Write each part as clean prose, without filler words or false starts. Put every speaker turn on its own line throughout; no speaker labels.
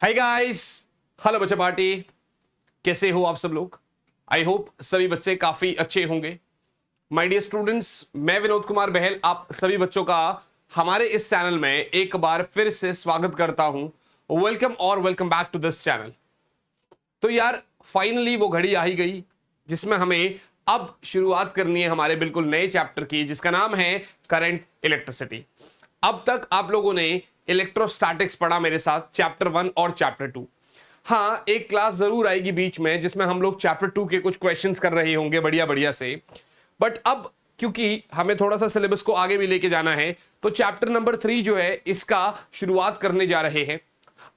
Hi guys, hello बच्चा party. कैसे हो आप सब लोग? आई होप सभी बच्चे काफी अच्छे होंगे। माय डियर स्टूडेंट्स, मैं विनोद कुमार बहल आप सभी बच्चों का हमारे इस चैनल में एक बार फिर से स्वागत करता हूं। वेलकम और welcome back to this channel. तो यार फाइनली वो घड़ी आ ही गई जिसमें हमें अब शुरुआत करनी है हमारे बिल्कुल नए चैप्टर की, जिसका नाम है करंट इलेक्ट्रिसिटी। अब तक आप लोगों ने इलेक्ट्रोस्टैटिक्स पढ़ा मेरे साथ, चैप्टर 1 और चैप्टर 2। हाँ, एक क्लास जरूर आएगी बीच में जिसमें हम लोग चैप्टर 2 के कुछ क्वेश्चंस कर रहे होंगे बढ़िया बढ़िया से। बट अब क्योंकि हमें थोड़ा सा सिलेबस को आगे भी लेके जाना है, तो चैप्टर नंबर 3 जो है इसका शुरुआत करने जा रहे हैं।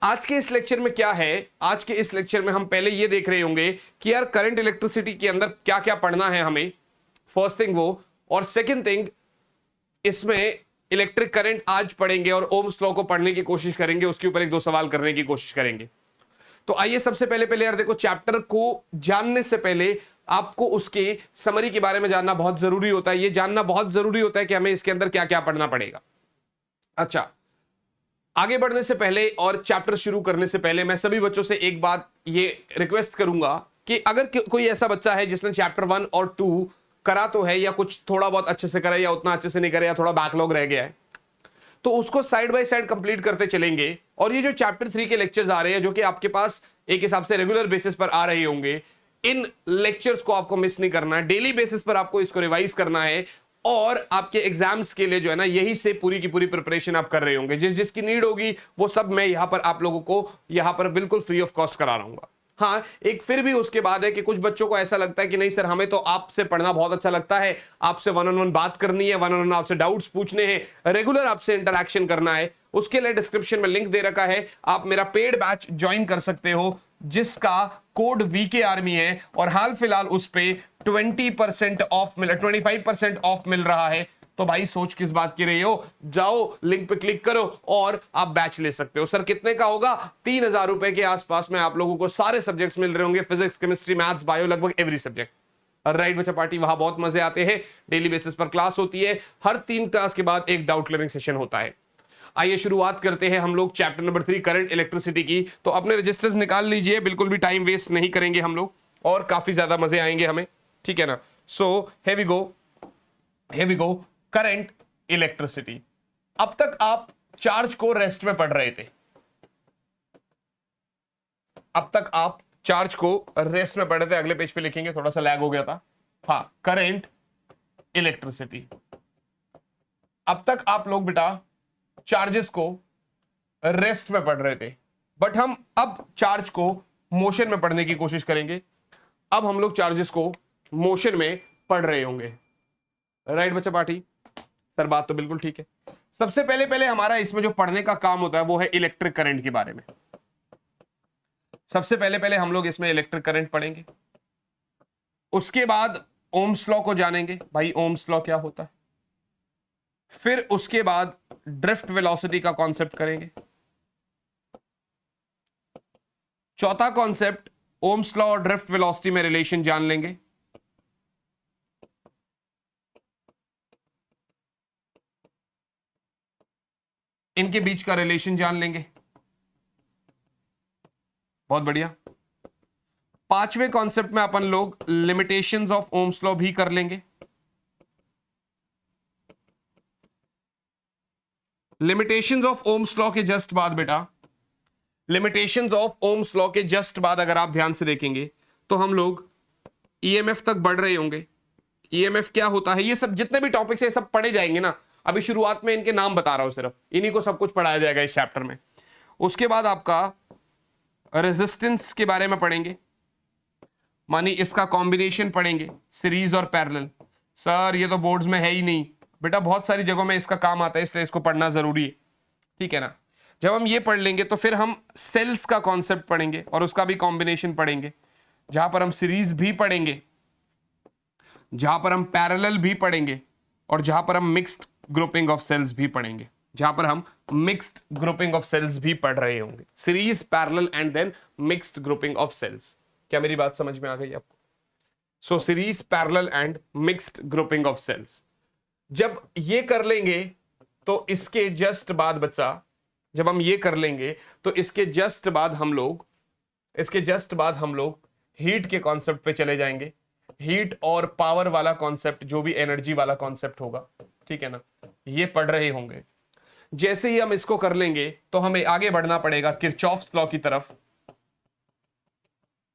आज के इस लेक्चर में क्या है, आज के इस लेक्चर में हम पहले ये देख रहे होंगे कि यार करंट इलेक्ट्रिसिटी के अंदर क्या क्या पढ़ना है हमें, फर्स्ट थिंग वो। और सेकंड थिंग, इसमें इलेक्ट्रिक करंट आज पढ़ेंगे और ओम्स लॉ को पढ़ने की कोशिश करेंगे, उसके ऊपर एक दो सवाल करने की कोशिश करेंगे। तो आइए सबसे पहले यार देखो, चैप्टर को जानने से पहले आपको उसके समरी के बारे में जानना बहुत जरूरी होता है। ये जानना बहुत जरूरी होता है कि हमें इसके अंदर क्या क्या पढ़ना पड़ेगा। अच्छा, आगे बढ़ने से पहले और चैप्टर शुरू करने से पहले मैं सभी बच्चों से एक बात ये रिक्वेस्ट करूंगा कि अगर कोई ऐसा बच्चा है जिसने चैप्टर 1 और 2 करा तो है, या कुछ थोड़ा बहुत अच्छे से करा या उतना अच्छे से नहीं करा, या थोड़ा बैकलॉग रह गया है, तो उसको साइड बाय साइड कंप्लीट करते चलेंगे। और ये जो चैप्टर 3 के लेक्चर्स आ रहे हैं, जो कि आपके पास एक हिसाब से रेगुलर बेसिस पर आ रहे होंगे, इन लेक्चर्स को आपको मिस नहीं करना है। डेली बेसिस पर आपको इसको रिवाइज करना है और आपके एग्जाम्स के लिए जो है ना, यही से पूरी की पूरी प्रिपरेशन आप कर रहे होंगे। जिसकी नीड होगी वो सब मैं यहां पर आप लोगों को यहां पर बिल्कुल फ्री ऑफ कॉस्ट करा रहा हूं। हाँ, एक फिर भी उसके बाद है कि कुछ बच्चों को ऐसा लगता है कि नहीं सर, हमें तो आपसे पढ़ना बहुत अच्छा लगता है, आपसे वन ऑन वन बात करनी है, वन ऑन वन आपसे डाउट्स पूछने हैं, रेगुलर आपसे इंटरैक्शन करना है। उसके लिए डिस्क्रिप्शन में लिंक दे रखा है, आप मेरा पेड बैच ज्वाइन कर सकते हो जिसका कोड वीके आर्मी है, और हाल फिलहाल उस पे 20% ऑफ मिला, 25% ऑफ मिल रहा है। तो भाई सोच किस बात की रही हो, जाओ लिंक पे क्लिक करो और आप बैच ले सकते हो। सर कितने का होगा? 3,000 रुपए के आसपास में आप लोगों को सारे सब्जेक्ट्स मिल रहे होंगे, फिजिक्स, केमिस्ट्री, मैथ्स, बायो, लगभग एवरी सब्जेक्ट। राइट बच्चा पार्टी, वहां बहुत मजे आते हैं। डेली बेसिस पर क्लास होती है, हर 3 क्लास के बाद एक डाउट क्लियरिंग सेशन होता है। आइए शुरुआत करते हैं हम लोग चैप्टर नंबर 3 करंट इलेक्ट्रिसिटी की। तो अपने रजिस्टर्स निकाल लीजिए, बिल्कुल भी टाइम वेस्ट नहीं करेंगे हम लोग और काफी ज्यादा मजे आएंगे हमें, ठीक है ना। सो here we go, current electricity. अब तक आप चार्ज को रेस्ट में पढ़ रहे थे, अब तक आप चार्ज को रेस्ट में पढ़ रहे थे। अगले पेज पे लिखेंगे, थोड़ा सा लैग हो गया था। हाँ, करंट इलेक्ट्रिसिटी। अब तक आप लोग बेटा चार्जेस को रेस्ट में पढ़ रहे थे, बट हम अब चार्ज को मोशन में पढ़ने की कोशिश करेंगे। अब हम लोग चार्जेस को मोशन में पढ़ रहे होंगे। राइट बच्चा पार्टी, सर बात तो बिल्कुल ठीक है। सबसे पहले हमारा इसमें जो पढ़ने का काम होता है वो है इलेक्ट्रिक करंट के बारे में। सबसे पहले हम लोग इसमें इलेक्ट्रिक करंट पढ़ेंगे, उसके बाद ओम्स लॉ को जानेंगे, भाई ओम्स लॉ क्या होता है। फिर उसके बाद ड्रिफ्ट वेलोसिटी का कॉन्सेप्ट करेंगे। चौथा कॉन्सेप्ट, ओम्स लॉ और ड्रिफ्ट वेलोसिटी में रिलेशन जान लेंगे। इनके बीच का रिलेशन जान लेंगे, बहुत बढ़िया। पांचवें कॉन्सेप्ट में अपन लोग लिमिटेशंस ऑफ ओम्स लॉ भी कर लेंगे। लिमिटेशंस ऑफ ओम्स लॉ के जस्ट बाद बेटा, लिमिटेशंस ऑफ ओम्स लॉ के जस्ट बाद अगर आप ध्यान से देखेंगे तो हम लोग ईएमएफ तक बढ़ रहे होंगे। ईएमएफ क्या होता है, ये सब जितने भी टॉपिक्स है सब पढ़े जाएंगे ना। अभी शुरुआत में इनके नाम बता रहा हूं, सिर्फ इन्हीं को सब कुछ पढ़ाया जाएगा इस चैप्टर में। उसके बाद आपका रेजिस्टेंस के बारे में पढ़ेंगे, मानी इसका कॉम्बिनेशन पढ़ेंगे, सीरीज और पैरेलल। सर ये तो बोर्ड्स में है ही नहीं बेटा, बहुत सारी जगहों में इसका काम आता है, इसलिए इसको पढ़ना जरूरी है, ठीक है ना। जब हम ये पढ़ लेंगे तो फिर हम सेल्स का कॉन्सेप्ट पढ़ेंगे और उसका भी कॉम्बिनेशन पढ़ेंगे, जहां पर हम सीरीज भी पढ़ेंगे, जहां पर हम पैरेलल भी पढ़ेंगे, और जहां पर हम मिक्स्ड ग्रुपिंग ऑफ सेल्स भी पढ़ेंगे, जहां पर हम मिक्स्ड ग्रुपिंग ऑफ सेल्स भी पढ़ रहे होंगे। Series, parallel and then mixed grouping of cells. क्या मेरी बात समझ में आ गई आपको? So series, parallel and mixed grouping of cells जब ये कर लेंगे तो इसके जस्ट बाद बच्चा जब हम ये कर लेंगे तो इसके जस्ट बाद हम लोग हीट के कॉन्सेप्ट पे चले जाएंगे, हीट और पावर वाला कॉन्सेप्ट, जो भी एनर्जी वाला कॉन्सेप्ट होगा, ठीक है ना, ये पढ़ रहे होंगे। जैसे ही हम इसको कर लेंगे तो हमें आगे बढ़ना पड़ेगा किरचॉफ्स लॉ की तरफ।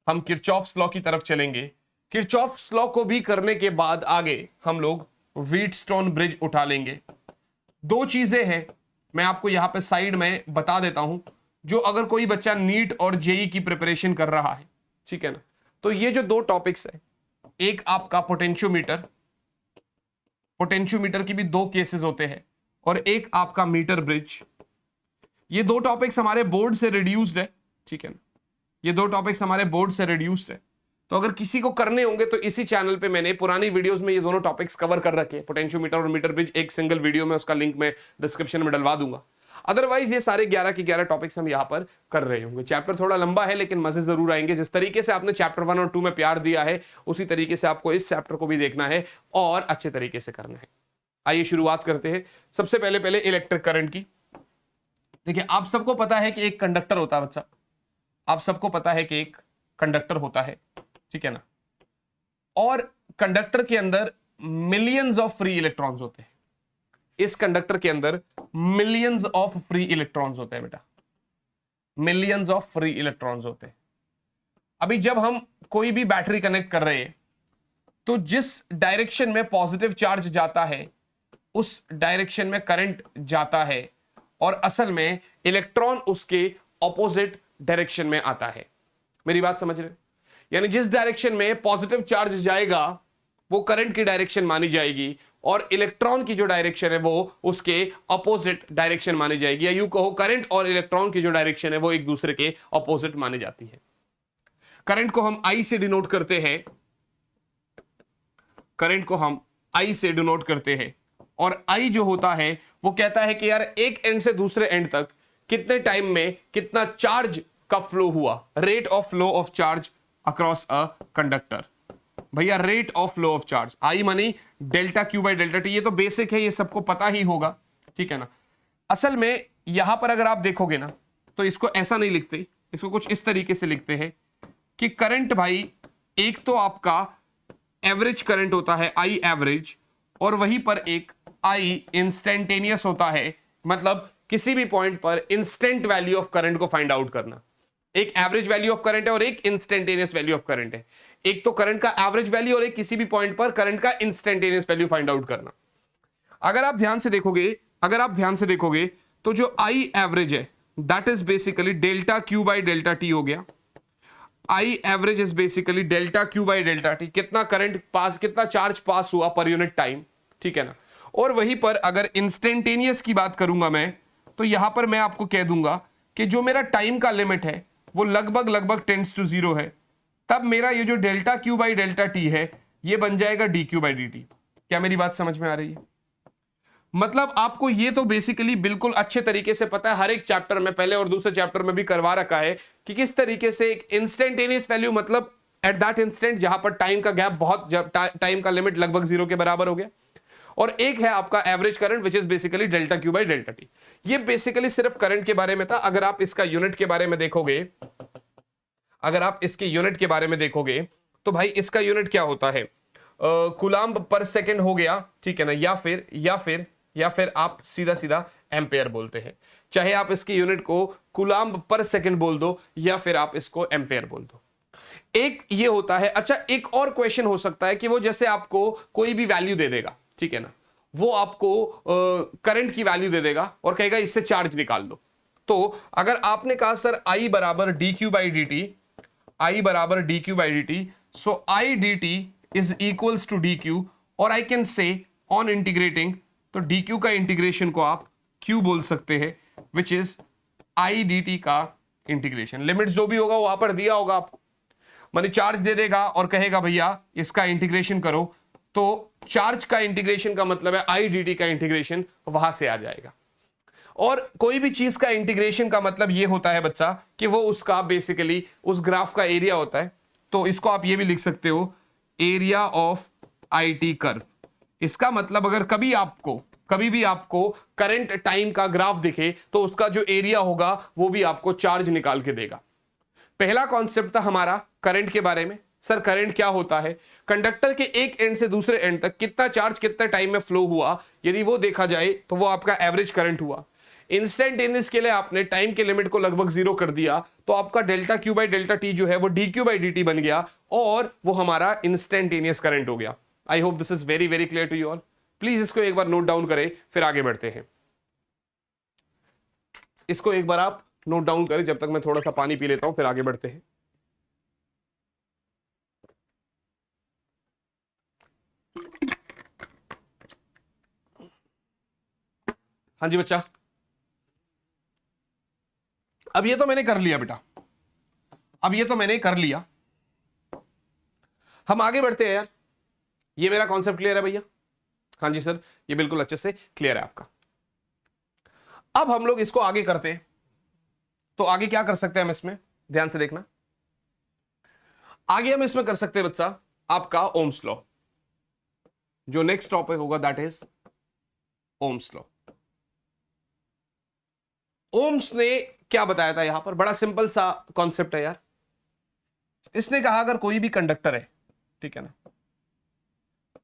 हम किरचॉफ्स लॉ की तरफ चलेंगे। किरचॉफ्स लॉ को भी करने के बाद आगे हम लोग व्हीटस्टोन ब्रिज उठा लेंगे। दो चीजें हैं, मैं आपको यहां पे साइड में बता देता हूं, जो अगर कोई बच्चा नीट और जेई की प्रिपरेशन कर रहा है, ठीक है ना, तो ये जो दो टॉपिक्स है, एक आपका पोटेंशियोमीटर की भी दो केसेस होते हैं, और एक आपका मीटर ब्रिज। ये दो टॉपिक्स हमारे बोर्ड से रिड्यूस्ड है, ठीक है ना, ये दो टॉपिक्स हमारे बोर्ड से रिड्यूस्ड है। तो अगर किसी को करने होंगे तो इसी चैनल पे मैंने पुरानी वीडियोस में ये दोनों टॉपिक्स कवर कर रखे हैं, पोटेंशियोमीटर और मीटर ब्रिज, एक सिंगल वीडियो में, उसका लिंक मैं डिस्क्रिप्शन में डलवा दूंगा। अदरवाइज ये सारे 11 के 11 टॉपिक्स हम यहाँ पर कर रहे होंगे। चैप्टर थोड़ा लंबा है लेकिन मजे जरूर आएंगे। जिस तरीके से आपने चैप्टर 1 और 2 में प्यार दिया है, उसी तरीके से आपको इस चैप्टर को भी देखना है और अच्छे तरीके से करना है। आइए शुरुआत करते हैं। सबसे पहले इलेक्ट्रिक करंट की। देखिए, आप सबको पता है कि एक कंडक्टर होता है बच्चा, आप सबको पता है कि एक कंडक्टर होता है, ठीक है ना, और कंडक्टर के अंदर मिलियंस ऑफ फ्री इलेक्ट्रॉन्स होते हैं। इस कंडक्टर के अंदर मिलियंस ऑफ फ्री इलेक्ट्रॉन्स होते हैं बेटा, मिलियंस ऑफ फ्री इलेक्ट्रॉन्स होते हैं। अभी जब हम कोई भी बैटरी कनेक्ट कर रहे हैं तो जिस डायरेक्शन में पॉजिटिव चार्ज जाता है उस डायरेक्शन में करंट जाता है, और असल में इलेक्ट्रॉन उसके ऑपोजिट डायरेक्शन में आता है। मेरी बात समझ रहे? यानी जिस डायरेक्शन में पॉजिटिव चार्ज जाएगा वो करंट की डायरेक्शन मानी जाएगी, और इलेक्ट्रॉन की जो डायरेक्शन है वो उसके अपोजिट डायरेक्शन मानी जाएगी, या यूं कहो करंट और इलेक्ट्रॉन की जो डायरेक्शन है वो एक दूसरे के अपोजिट मानी जाती है। करंट को हम आई से डिनोट करते हैं, करंट को हम आई से डिनोट करते हैं, और आई जो होता है वो कहता है कि यार एक एंड से दूसरे एंड तक कितने टाइम में कितना चार्ज का फ्लो हुआ, rate of flow of charge across a conductor. भैया rate of flow of charge, I मानी delta Q by delta t, ये तो बेसिक है, ये सबको पता ही होगा, ठीक है ना। असल में यहां पर अगर आप देखोगे ना तो इसको ऐसा नहीं लिखते, इसको कुछ इस तरीके से लिखते हैं कि करंट भाई एक तो आपका एवरेज करंट होता है आई एवरेज, और वहीं पर एक आई इंस्टेंटेनियस होता है, मतलब किसी भी पॉइंट पर इंस्टेंट वैल्यू ऑफ करंट को फाइंड आउट करना। एक एवरेज वैल्यू ऑफ करंट है और एक इंस्टेंटेनियस वैल्यू ऑफ करंट है। एक तो करंट का एवरेज वैल्यू और एक किसी भी पॉइंट पर करंट का इंस्टेंटेनियस वैल्यू फाइंड आउट करना। अगर आप ध्यान से देखोगे तो जो आई एवरेज है that is basically delta Q by delta T हो गया। I average is basically delta Q by delta T, कितना करंट पास, कितना चार्ज पास हुआ पर यूनिट टाइम, ठीक है ना। और वहीं पर अगर इंस्टेंटेनियस की बात करूंगा मैं, तो यहां पर मैं आपको कह दूंगा कि जो मेरा टाइम का लिमिट है वो लगभग टेंड्स टू 0 है, तब मेरा ये जो delta Q by delta T है ये बन जाएगा D Q by D T. क्या मेरी बात समझ में आ रही है? मतलब आपको ये तो बेसिकली बिल्कुल अच्छे तरीके से पता है, हर एक चैप्टर में, पहले और दूसरे चैप्टर में भी करवा रखा है कि किस तरीके से एक इंस्टेंटेनियस वैल्यू, मतलब एट दैट इंस्टेंट जहां पर टाइम का गैप बहुत, टाइम का लिमिट लगभग 0 के बराबर हो गया, और एक है आपका average current which is basically delta Q by delta t. ये बेसिकली सिर्फ करंट के बारे में था। अगर आप इसका यूनिट के बारे में देखोगे, अगर आप इसके यूनिट के बारे में देखोगे तो भाई इसका यूनिट क्या होता है, कूलम्ब पर सेकंड हो गया, ठीक है ना, या फिर आप सीधा एम्पेयर बोलते हैं। चाहे आप इसकी यूनिट को कूलम्ब पर सेकंड बोल दो या फिर आप इसको एम्पेयर बोल दो। एक ये होता है। अच्छा, एक और क्वेश्चन हो सकता है कि वो जैसे आपको कोई भी वैल्यू दे देगा, ठीक है ना, वो आपको करंट की वैल्यू दे देगा और कहेगा इससे चार्ज निकाल लो। तो अगर आपने कहा सर आई बराबर d Q by D t, I बराबर d Q by D t, so I d t is equals to d q, और I can say on integrating, तो डी क्यू का इंटीग्रेशन को आप क्यू बोल सकते हैं, which is I d t का इंटीग्रेशन। लिमिट जो भी होगा वहां पर दिया होगा आपको, मानी चार्ज दे देगा और कहेगा भैया इसका इंटीग्रेशन करो, तो चार्ज का इंटीग्रेशन का मतलब है आई डी टी का इंटीग्रेशन वहां से आ जाएगा। और कोई भी चीज का इंटीग्रेशन का मतलब ये होता है बच्चा कि वो उसका बेसिकली उस ग्राफ का एरिया होता है। तो इसको आप ये भी लिख सकते हो area of I T curve. इसका मतलब अगर कभी आपको कभी भी आपको करंट टाइम का ग्राफ दिखे तो उसका जो एरिया होगा वो भी आपको चार्ज निकाल के देगा। पहला कॉन्सेप्ट था हमारा करंट के बारे में। सर करंट क्या होता है? कंडक्टर के एक एंड से दूसरे एंड तक कितना चार्ज कितना टाइम में फ्लो हुआ, यदि वो देखा जाए तो वो आपका एवरेज करंट हुआ। इंस्टेंटेनियस के लिए आपने टाइम के लिमिट को लगभग जीरो कर दिया तो आपका delta Q by delta T जो है वो D Q by D T बन गया और वो हमारा इंस्टेंटेनियस करंट हो गया। I hope this is very very clear to you all. Please इसको एक बार नोट डाउन करें, फिर आगे बढ़ते हैं। इसको एक बार आप नोट डाउन करें जब तक मैं थोड़ा सा पानी पी लेता हूं, फिर आगे बढ़ते हैं। हाँ जी बच्चा, अब ये तो मैंने कर लिया बेटा, अब ये तो मैंने कर लिया। हम आगे बढ़ते हैं यार। ये मेरा कॉन्सेप्ट क्लियर है भैया? हाँ जी सर, ये बिल्कुल अच्छे से क्लियर है आपका। अब हम लोग इसको आगे करते हैं। तो आगे क्या कर सकते हैं हम इसमें, ध्यान से देखना। आगे हम इसमें कर सकते हैं बच्चा आपका ओम्स लॉ। जो नेक्स्ट टॉपिक होगा that is Ohm's law. Ohm's ने क्या बताया था यहां पर? बड़ा सिंपल सा कॉन्सेप्ट है यार। इसने कहा अगर कोई भी कंडक्टर है, ठीक है ना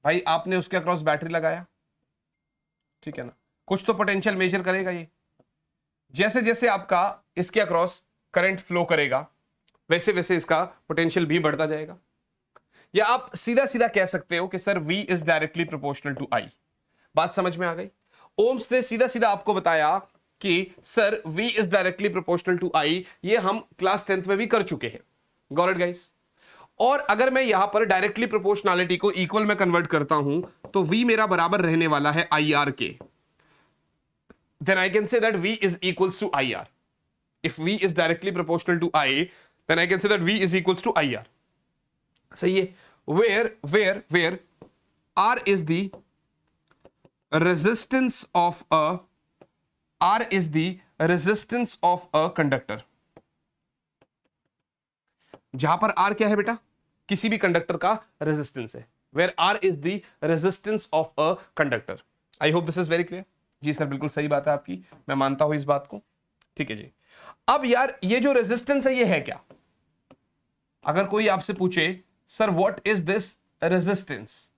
भाई, आपने उसके अक्रॉस बैटरी लगाया, ठीक है ना, कुछ तो पोटेंशियल मेजर करेगा ये। जैसे जैसे आपका इसके अक्रॉस करंट फ्लो करेगा वैसे वैसे इसका पोटेंशियल भी बढ़ता जाएगा। या आप सीधा सीधा कह सकते हो कि sir V is directly proportional to I। बात समझ में आ गई? ओम्स ने सीधा सीधा आपको बताया कि sir V is directly proportional to I। ये हम क्लास 10th में भी कर चुके हैं। Got it guys? और अगर मैं यहां पर डायरेक्टली प्रोपोर्शनलिटी को इक्वल में कन्वर्ट करता हूं तो V मेरा बराबर रहने वाला है IR के। then I can say that V is equals to IR. If V is directly proportional to I, then I can say that V is equals to IR. सही है? Where R is the resistance of a conductor. जहां पर R क्या है बेटा? किसी भी conductor का रेजिस्टेंस है। Where R is the resistance of a conductor. I hope this is very clear. जी सर बिल्कुल सही बात है आपकी, मैं मानता हूं इस बात को। ठीक है जी। अब यार ये जो रेजिस्टेंस है ये है क्या? अगर कोई आपसे पूछे sir what is this resistance,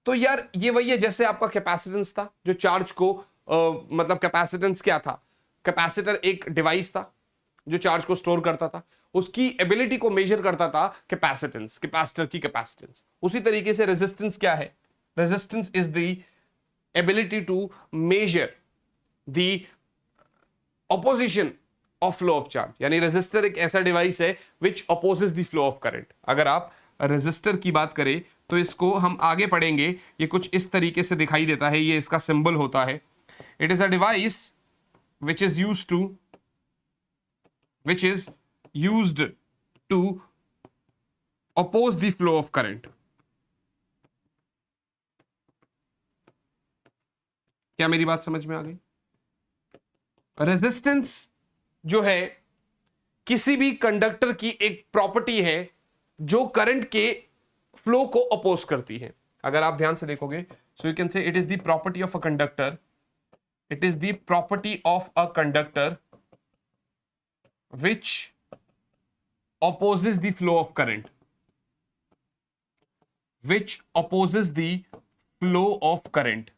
तो यार ये वही है जैसे आपका कैपेसिटेंस था जो चार्ज को मतलब कैपेसिटेंस क्या था? कैपेसिटर एक डिवाइस था जो चार्ज को स्टोर करता था, उसकी एबिलिटी को मेजर करता था कैपेसिटेंस, कैपेसिटर की कैपेसिटेंस। उसी तरीके से रेजिस्टेंस क्या है? Resistance is the ability to measure the opposition of flow of charge। यानी रेजिस्टर एक ऐसा डिवाइस है which opposes the flow of current। अगर आप रेजिस्टर की बात करें तो इसको हम आगे पढ़ेंगे, ये कुछ इस तरीके से दिखाई देता है, ये इसका सिंबल होता है। It is a device which is used to oppose the flow of current। क्या मेरी बात समझ में आ गई? रेजिस्टेंस जो है किसी भी कंडक्टर की एक प्रॉपर्टी है जो करंट के फ्लो को अपोज करती है। अगर आप ध्यान से देखोगे सो यू कैन से it is the property of a conductor, it is the property of a conductor which opposes the flow of current, which opposes the flow of current।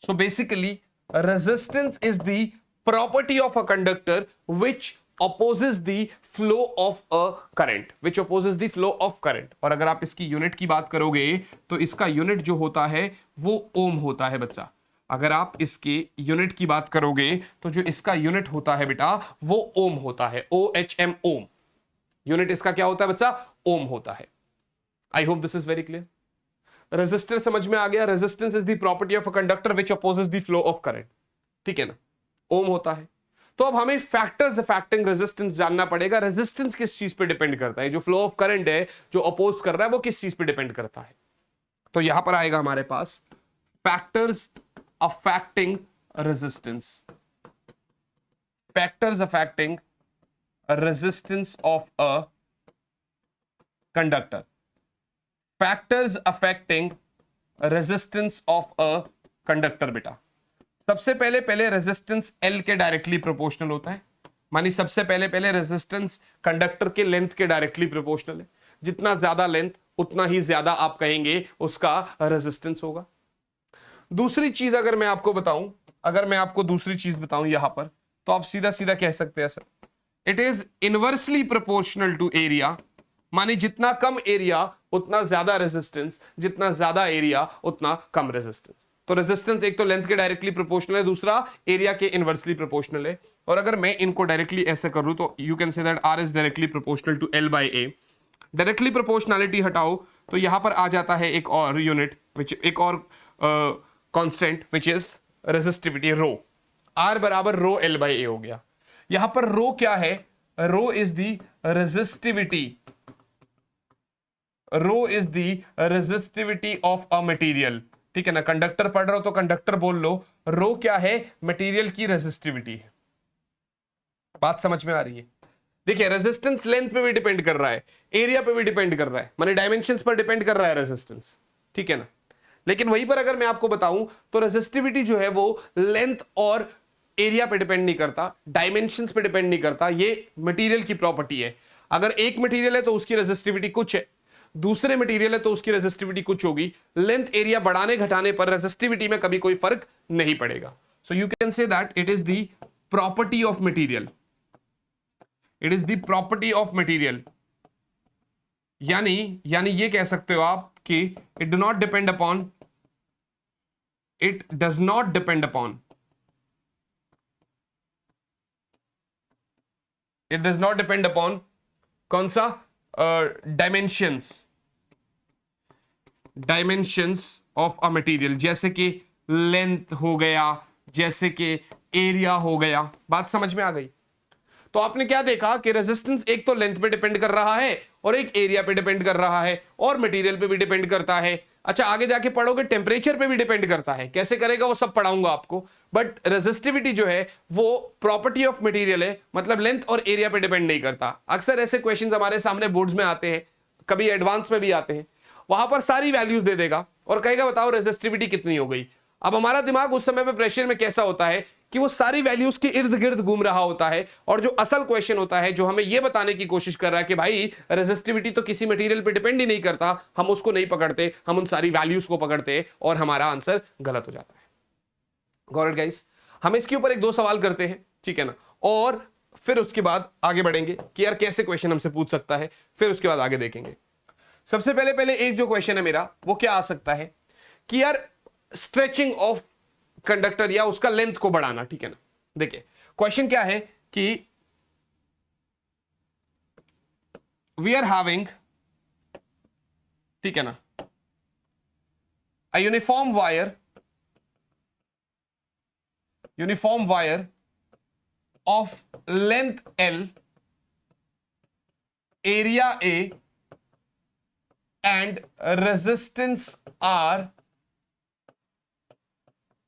So basically resistance is the property of a conductor which opposes the flow of a current, which opposes the flow of current। और अगर आप इसकी unit की बात करोगे तो इसका unit जो होता है वो ओम होता है बच्चा। अगर आप इसके यूनिट की बात करोगे तो जो इसका यूनिट होता है बेटा वो ओम होता है, OHM ओम। यूनिट इसका क्या होता है बच्चा? ओम होता है। I hope this is very clear. Resistor समझ में आ गया? Resistance is the property of a conductor which opposes the flow of current. ठीक है ना? ओम होता है। तो अब हमें फैक्टर्स अफेक्टिंग रेजिस्टेंस जानना पड़ेगा। रेजिस्टेंस किस चीज पे डिपेंड करता है? जो फ्लो ऑफ करंट है जो अपोज कर रहा है वो किस चीज पे डिपेंड करता है? तो यहां पर आएगा हमारे पास factors affecting resistance, factors affecting resistance of a conductor, factors affecting resistance of a conductor बेटा सबसे पहले रेजिस्टेंस L के डायरेक्टली प्रोपोर्शनल होता है, मानी सबसे पहले रेजिस्टेंस कंडक्टर के लेंथ के डायरेक्टली प्रोपोर्शनल है। जितना ज्यादा लेंथ उतना ही ज्यादा आप कहेंगे उसका रेजिस्टेंस होगा। दूसरी चीज अगर मैं आपको बताऊं, अगर मैं आपको दूसरी चीज बताऊं यहां पर, तो आप सीधा सीधा कह सकते हैं sir it is inversely proportional to area, माने जितना कम एरिया उतना ज्यादा रेजिस्टेंस, जितना ज्यादा एरिया उतना कम रेजिस्टेंस। तो रेजिस्टेंस एक तो लेंथ के डायरेक्टली प्रोपोर्शनल है, दूसरा एरिया के इनवर्सली प्रोपोर्शनल है। और अगर मैं इनको डायरेक्टली ऐसे करूं तो you can say that R is directly proportional to L by A. Directly proportionality हटाओ तो यहां पर आ जाता है एक और यूनिट एक और constant which is resistivity rho, R बराबर रो एल बाई ए हो गया। यहां पर रो क्या है, rho is the resistivity, rho is the resistivity of a material, ठीक है ना। कंडक्टर पढ़ रहे हो तो कंडक्टर बोल लो, रो क्या है, मटेरियल की रेजिस्टिविटी है। बात समझ में आ रही है? देखिए रेजिस्टेंस लेंथ पे भी डिपेंड कर रहा है, एरिया पे भी डिपेंड कर रहा है, माने डायमेंशंस पर डिपेंड कर रहा है रेजिस्टेंस, ठीक है ना। लेकिन वहीं पर अगर मैं आपको बताऊं तो रेजिस्टिविटी जो है वो लेंथ और एरिया पे डिपेंड नहीं करता, डायमेंशंस पे डिपेंड नहीं करता, ये मटेरियल की प्रॉपर्टी है। अगर एक मटेरियल है तो उसकी रेजिस्टिविटी कुछ है, दूसरे मटेरियल है तो उसकी रेजिस्टिविटी कुछ होगी। लेंथ एरिया बढ़ाने घटाने पर रेजिस्टिविटी में कभी कोई फर्क नहीं पड़ेगा। So you can say that it is the property of material, it is the property of material, यानी ये कह सकते हो आप कि it do not depend upon, it does not depend upon, it does not depend upon कौन सा, dimensions of a material, जैसे कि लेंथ हो गया, जैसे कि एरिया हो गया। बात समझ में आ गई? तो आपने क्या देखा कि रेजिस्टेंस एक तो लेंथ पे डिपेंड कर रहा है और एक एरिया पे डिपेंड कर रहा है और मटेरियल पे भी डिपेंड करता है। अच्छा आगे जाके पढ़ोगे टेम्परेचर पे भी डिपेंड करता है, कैसे करेगा वो सब पढ़ाऊंगा आपको। बट रेजिस्टिविटी जो है वो प्रॉपर्टी ऑफ मटेरियल है, मतलब लेंथ और एरिया पे डिपेंड नहीं करता। अक्सर ऐसे क्वेश्चंस हमारे सामने बोर्ड्स में आते हैं, कभी एडवांस में भी आते हैं, वहां पर सारी वैल्यूज दे देगा और कहेगा बताओ रेजिस्टिविटी कितनी हो गई। अब हमारा दिमाग उस समय पे प्रेशर में कैसा होता है कि वो सारी वैल्यूज के इर्द गिर्द घूम रहा होता है, और जो असल क्वेश्चन होता है जो हमें ये बताने की कोशिश कर रहा है कि भाई रेजिस्टिविटी तो किसी मटेरियल पे डिपेंड ही नहीं करता, हम उसको नहीं पकड़ते, हम उन सारी वैल्यूज को पकड़ते हैं और हमारा आंसर गलत हो जाता है। Got it guys? हम इसके ऊपर एक दो सवाल करते हैं, ठीक है ना, और फिर उसके बाद आगे बढ़ेंगे कि यार कैसे क्वेश्चन हमसे पूछ सकता है, फिर उसके बाद आगे देखेंगे। सबसे पहले एक जो क्वेश्चन है मेरा वो क्या आ सकता है कि यार स्ट्रेचिंग ऑफ कंडक्टर या उसका लेंथ को बढ़ाना, ठीक है ना। देखिए क्वेश्चन क्या है कि वी आर हैविंग, ठीक है ना, a uniform wire of length L, area A and resistance R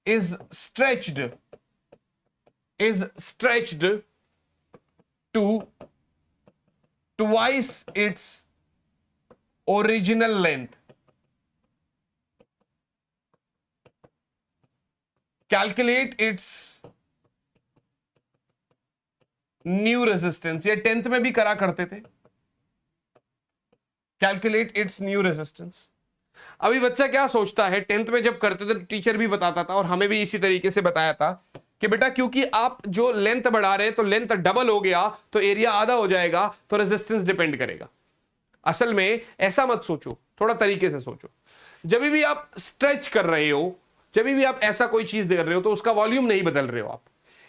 is stretched to twice its original length. Calculate its new resistance. ये 10th में भी करा करते थे, कैलकुलेट इट्स न्यू रेजिस्टेंस। अभी बच्चा क्या सोचता है, 10th में जब करते थे टीचर भी बताता था और हमें भी इसी तरीके से बताया था कि बेटा क्योंकि आप जो लेंथ बढ़ा रहे हैं तो लेंथ डबल हो गया तो एरिया आधा हो जाएगा तो रेजिस्टेंस डिपेंड करेगा। असल में ऐसा मत सोचो, थोड़ा तरीके से सोचो। जब भी आप स्ट्रेच कर रहे हो, जब भी आप ऐसा कोई चीज दे रहे हो तो उसका वॉल्यूम नहीं बदल रहे हो आप,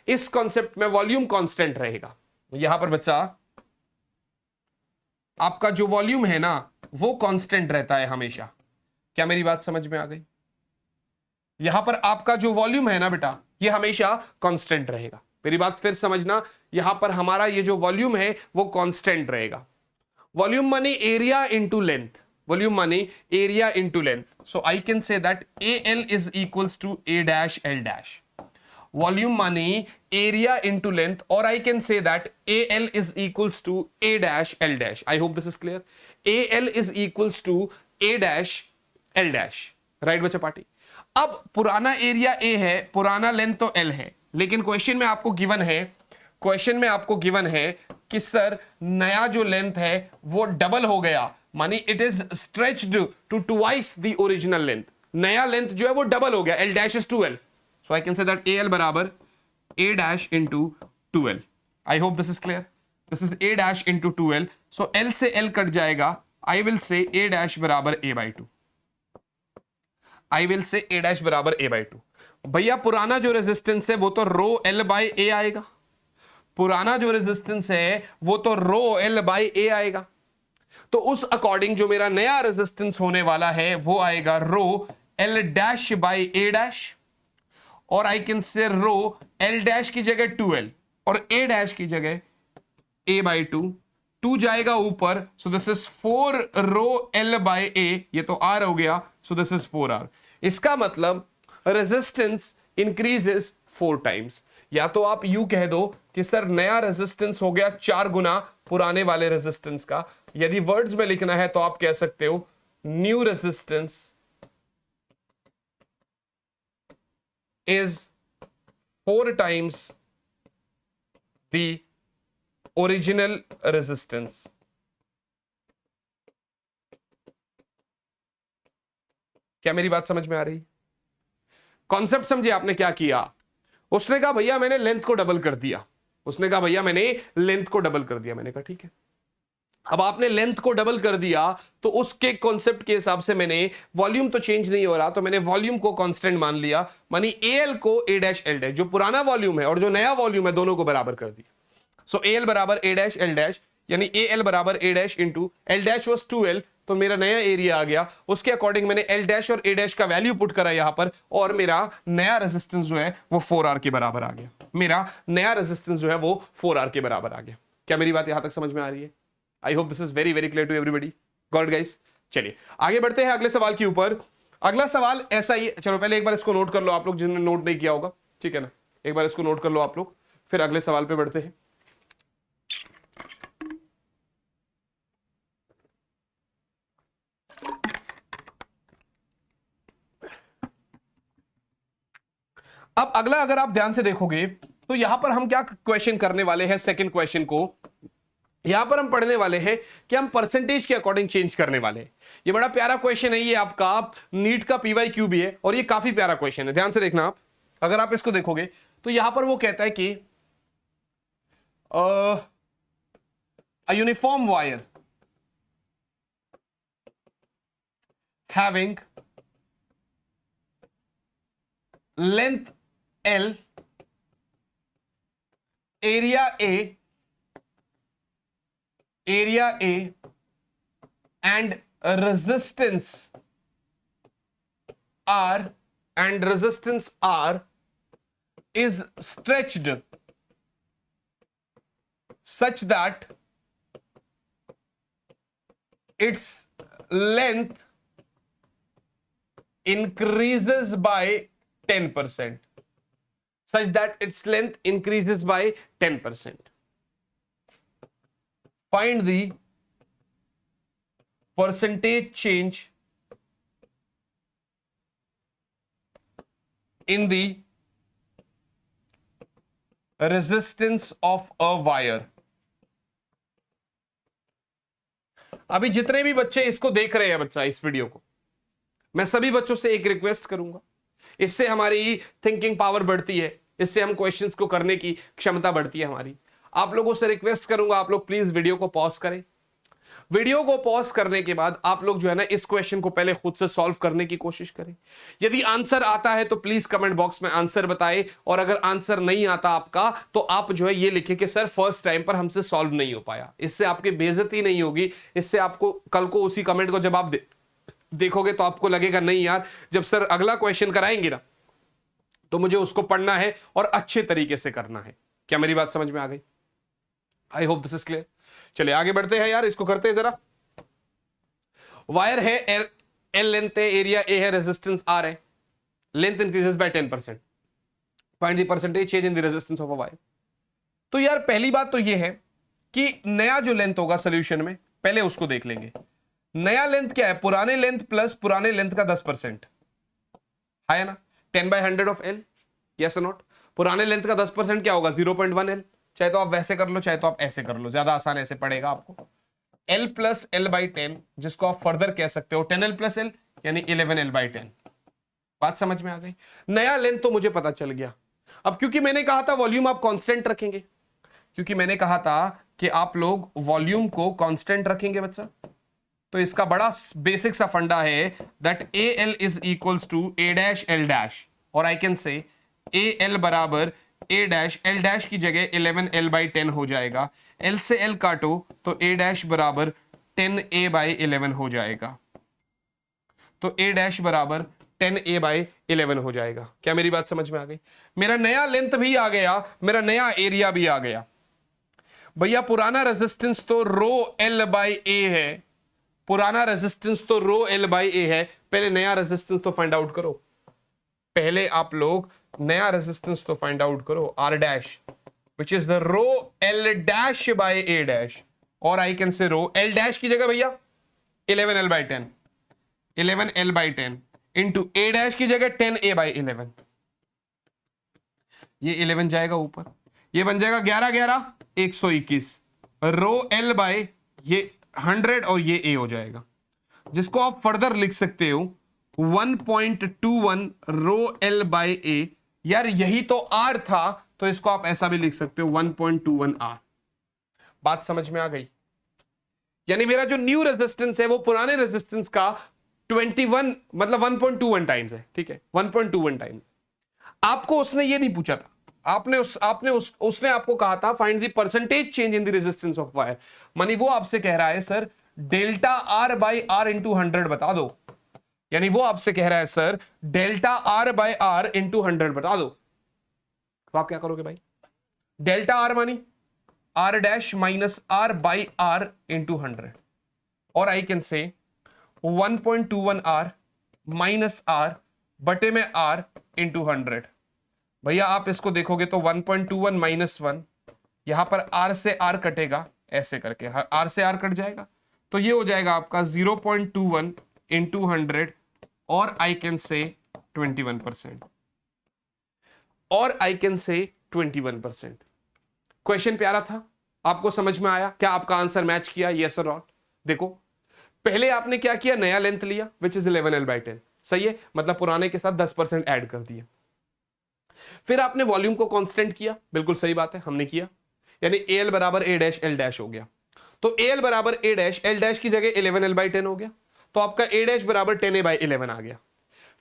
इस कॉन्सेप्ट में वॉल्यूम कांस्टेंट रहेगा। यहां पर बच्चा आपका जो वॉल्यूम है ना वो कांस्टेंट रहता है हमेशा। क्या मेरी बात समझ में आ गई? यहां पर आपका जो वॉल्यूम है ना बेटा ये हमेशा कांस्टेंट रहेगा। मेरी बात फिर समझना, यहां पर हमारा ये जो वॉल्यूम है वो कांस्टेंट रहेगा। वॉल्यूम मानी एरिया इनटू लेंथ, वॉल्यूम मानी area into length. So I can say that AL is equals to A dash L dash. Volume money area into length, or I can say that AL is equals to A dash L dash. I hope this is clear. AL is equals to A dash L dash. Right बच्चा party? अब पुराना area A है, पुराना length तो L है, लेकिन question में आपको गिवन है, क्वेश्चन में आपको गिवन है कि सर नया जो लेंथ है वो डबल हो गया, मानी it is stretched to twice the original length. नया लेंथ जो है वो डबल हो गया, L dash is 2l, so I can say that L बराबर a dash into 2l। I hope this is clear. This is a dash into 2l, so l से l cut जाएगा, I will say a dash बराबर a by 2, I will say a dash बराबर a by 2। भैया पुराना जो resistance है वो तो रो l बाई a आएगा, पुराना जो रेजिस्टेंस है वो तो रो l बाई a आएगा, तो उस अकॉर्डिंग जो मेरा नया रेजिस्टेंस होने वाला है वो आएगा रो l dash by a dash, और आई कैन से रो l डैश की जगह 2l और a डैश की जगह a बाई 2 जाएगा ऊपर, so this is 4 rho l by a, ये तो r हो गया, सो दिस इज 4r। इसका मतलब रेजिस्टेंस इंक्रीजेस 4 टाइम्स। या तो आप यू कह दो कि सर नया रेजिस्टेंस हो गया 4 गुना पुराने वाले रेजिस्टेंस का, यदि वर्ड्स में लिखना है तो आप कह सकते हो new resistance is 4 times the original resistance. क्या मेरी बात समझ में आ रही? कॉन्सेप्ट समझे आपने क्या किया? उसने कहा भैया मैंने लेंथ को डबल कर दिया, उसने कहा भैया मैंने लेंथ को डबल कर दिया। मैंने कहा ठीक है, अब आपने लेंथ को डबल कर दिया तो उसके कॉन्सेप्ट के हिसाब से मैंने वॉल्यूम तो चेंज नहीं हो रहा, तो मैंने वॉल्यूम को कांस्टेंट मान लिया, मानी एल को ए डैश एल डैश, जो पुराना वॉल्यूम है और जो नया वॉल्यूम है दोनों को बराबर कर दिया। सो एल बराबर ए डैश एल डैश, यानी ए एल बराबर A dash into L dash was 2l, तो मेरा नया एरिया आ गया, उसके अकॉर्डिंग मैंने एल डैश और ए डैश का वैल्यू पुट करा यहां पर, और मेरा नया रेजिस्टेंस जो है वो 4r के बराबर आ गया। मेरा नया रेजिस्टेंस जो है वो 4r के बराबर आ गया। क्या मेरी बात यहां तक समझ में आ रही है? I hope this is very very clear to everybody. Got it guys? चलिए आगे बढ़ते हैं अगले सवाल के ऊपर। अगला सवाल ऐसा ही, चलो पहले एक बार इसको नोट कर लो आप लोग जिन्होंने नोट नहीं किया होगा, ठीक है ना, एक बार इसको नोट कर लो आप लोग, फिर अगले सवाल पे बढ़ते हैं। अब अगला अगर आप ध्यान से देखोगे तो यहां पर हम क्या क्वेश्चन करने वाले हैं, सेकंड क्वेश्चन को यहां पर हम पढ़ने वाले हैं कि हम परसेंटेज के अकॉर्डिंग चेंज करने वाले हैं। ये बड़ा प्यारा क्वेश्चन है, ये आपका नीट का PYQ भी है और ये काफी प्यारा क्वेश्चन है, ध्यान से देखना आप। अगर आप इसको देखोगे तो यहां पर वो कहता है कि a uniform wire having length L, area A and resistance R is stretched such that its length increases by 10%. Such that its length increases by 10%. Find the percentage change in the resistance of a wire. अभी जितने भी बच्चे इसको देख रहे हैं बच्चा इस वीडियो को, मैं सभी बच्चों से एक रिक्वेस्ट करूंगा, इससे हमारी थिंकिंग पावर बढ़ती है, इससे हम क्वेश्चंस को करने की क्षमता बढ़ती है हमारी। आप लोगों से रिक्वेस्ट करूंगा आप लोग प्लीज वीडियो को पॉज करें। वीडियो को पॉज करने के बाद आप लोग जो है ना इस क्वेश्चन को पहले खुद से सॉल्व करने की कोशिश करें। यदि आंसर आता है तो प्लीज कमेंट बॉक्स में आंसर बताएं, और अगर आंसर नहीं आता आपका तो आप जो है ये लिखें कि सर फर्स्ट टाइम पर हमसे सॉल्व नहीं हो पाया। इससे आपकी बेइज्जती नहीं होगी, इससे आपको कल को उसी कमेंट को जब आप देखोगे तो आपको लगेगा नहीं यार जब सर अगला क्वेश्चन कराएंगे ना तो मुझे उसको पढ़ना है और अच्छे तरीके से करना है। क्या मेरी बात समझ में आ गई? आई होप दिस इज क्लियर। चलिए आगे बढ़ते हैं यार, इसको करते हैं जरा। वायर है, एल लेंथ है, एरिया ए है, रेजिस्टेंस आर है, length increases by 10%। Find the percentage change in the resistance of a wire. तो यार पहली बात तो ये है कि नया जो लेंथ होगा सोल्यूशन में पहले उसको देख लेंगे। नया लेंथ क्या है? पुराने लेंथ प्लस पुराने लेंथ का 10%। है ना, 10/100 ऑफ एल, यस और नॉट। पुराने लेंथ का 10% क्या होगा, 0.1 एल। चाहे तो आप वैसे कर लो, चाहे तो आप ऐसे कर लो, ज्यादा आसान ऐसे पड़ेगा आपको। एल प्लस एल बाई 10, जिसको आप फर्दर कह सकते हो 10L प्लस एल, यानी 11L/10। बात समझ में आ गई। नया लेंथ तो मुझे पता चल गया। अब क्योंकि मैंने कहा था वॉल्यूम आप कांस्टेंट रखेंगे, क्योंकि मैंने कहा था कि आप लोग वॉल्यूम को कांस्टेंट रखेंगे बच्चा, तो इसका बड़ा बेसिक सा फंडा है that A L is equals to A dash L dash, और आई कैन से ए एल बराबर ए डैश, एल डैश की जगह 11L/10 हो जाएगा। एल से एल काटो तो ए डैश बराबर 10A/11 हो जाएगा, तो ए डैश बराबर 10A/11 हो जाएगा। क्या मेरी बात समझ में आ गई? मेरा नया लेंथ भी आ गया, मेरा नया एरिया भी आ गया। भैया पुराना रेजिस्टेंस तो ρL/A है, पुराना रेजिस्टेंस तो ρL/A है। पहले नया रेजिस्टेंस तो फाइंड आउट करो, पहले आप लोग नया रेजिस्टेंस तो फाइंड आउट करो, R dash which is the ρL/A dash, और I can say L dash की जगह भैया 11L/10, 11L/10 into A dash की जगह 10A/11। ये 11 जाएगा ऊपर, ये बन जाएगा 11 121, ρL/ ये 100 और ये A हो जाएगा, जिसको आप फर्दर लिख सकते हो 1.21 ρL/A। यार यही तो R था, तो इसको आप ऐसा भी लिख सकते हो 1.21 R। बात समझ में आ गई? यानी मेरा जो न्यू रेजिस्टेंस है वो पुराने रेजिस्टेंस का 21 मतलब 1.21 टाइम्स है, ठीक है, 1.21 टाइम्स। आपको उसने ये नहीं पूछा था, उसने आपको कहा था find the percentage change in the resistance of wire. मानी वो आपसे कह रहा है सर डेल्टा R/R इंटू 100 बता दो, यानी वो आपसे कह रहा है सर डेल्टा R/R इंटू 100 बता दो। तो आप क्या करोगे भाई, डेल्टा R मानी R dash minus R/R into 100, और आई कैन से 1.21 R माइनस R बटे में R इंटू 100। भैया आप इसको देखोगे तो 1.21 माइनस 1, यहां पर R से R कटेगा, ऐसे करके R से R कट जाएगा, तो ये हो जाएगा आपका 0.21 इंटू 100, और आई कैन से 21%, और आई कैन से 21%। क्वेश्चन प्यारा था, आपको समझ में आया? क्या आपका आंसर मैच किया, यस और नॉट? देखो पहले आपने क्या किया, नया लेंथ लिया विच इज 11L/10, सही है, मतलब पुराने के साथ 10% ऐड कर दिया। फिर आपने वॉल्यूम को कांस्टेंट किया, बिल्कुल सही बात है, हमने किया, यानी AL बराबर A डैश L डैश हो गया, तो AL बराबर A डैश L डैश की जगह 11L/10 हो गया, तो आपका A डैश बराबर 10A/11 आ गया।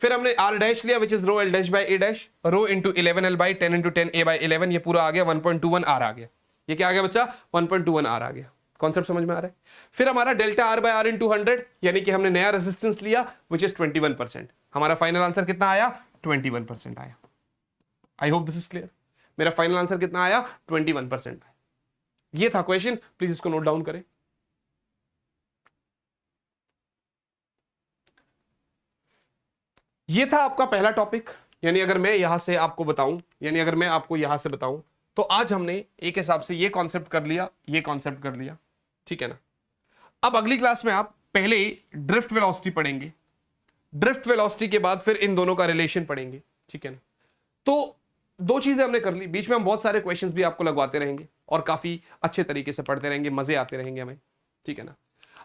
फिर हमने R डैश लिया which is ρL dash by A dash, rho into 11L/10 into 10A/11, ये पूरा आ गया 1.21 R आ गया। ये क्या आ गया बच्चा, 1.21 R आ गया। कॉन्सेप्ट समझ में आ रहा है? फिर हमारा डेल्टा R/R इंटू 100, यानी कि हमने नया रेजिस्टेंस लिया विच इज 21%। हमारा फाइनल आंसर कितना आया, 21% आया। आई होप दिस इज क्लियर। मेरा फाइनल आंसर कितना आया, 21% आया। ये था क्वेश्चन, प्लीज इसको नोट डाउन करें। ये था आपका पहला टॉपिक, यानी अगर मैं यहां से आपको बताऊं, यानी अगर मैं आपको यहां से बताऊं, तो आज हमने एक हिसाब से ये कॉन्सेप्ट कर लिया, ये कॉन्सेप्ट कर लिया, ठीक है ना। अब अगली क्लास में आप पहले ड्रिफ्ट वेलोसिटी पढ़ेंगे, ड्रिफ्ट वेलोसिटी के बाद फिर इन दोनों का रिलेशन पढ़ेंगे, ठीक है ना। तो दो चीजें हमने कर ली, बीच में हम बहुत सारे क्वेश्चंस भी आपको लगवाते रहेंगे और काफी अच्छे तरीके से पढ़ते रहेंगे, मजे आते रहेंगे हमें, ठीक है ना।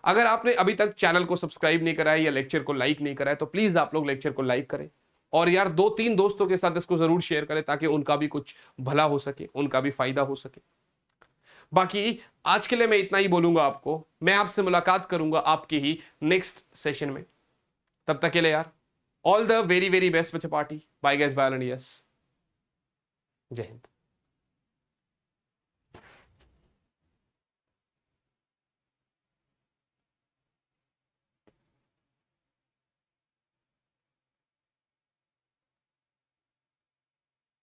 अगर आपने अभी तक चैनल को सब्सक्राइब नहीं करा है या लेक्चर को लाइक नहीं करा है, तो प्लीज आप लोग लेक्चर को लाइक करें, और यार 2-3 दोस्तों के साथ इसको जरूर शेयर करें, ताकि उनका भी कुछ भला हो सके, उनका भी फायदा हो सके। बाकी आज के लिए मैं इतना ही बोलूंगा आपको, मैं आपसे मुलाकात करूंगा आपके ही नेक्स्ट सेशन में। तब तक के लिए यार all the very very best बच्चे party, bye guys, bye and yes, Jai Hind.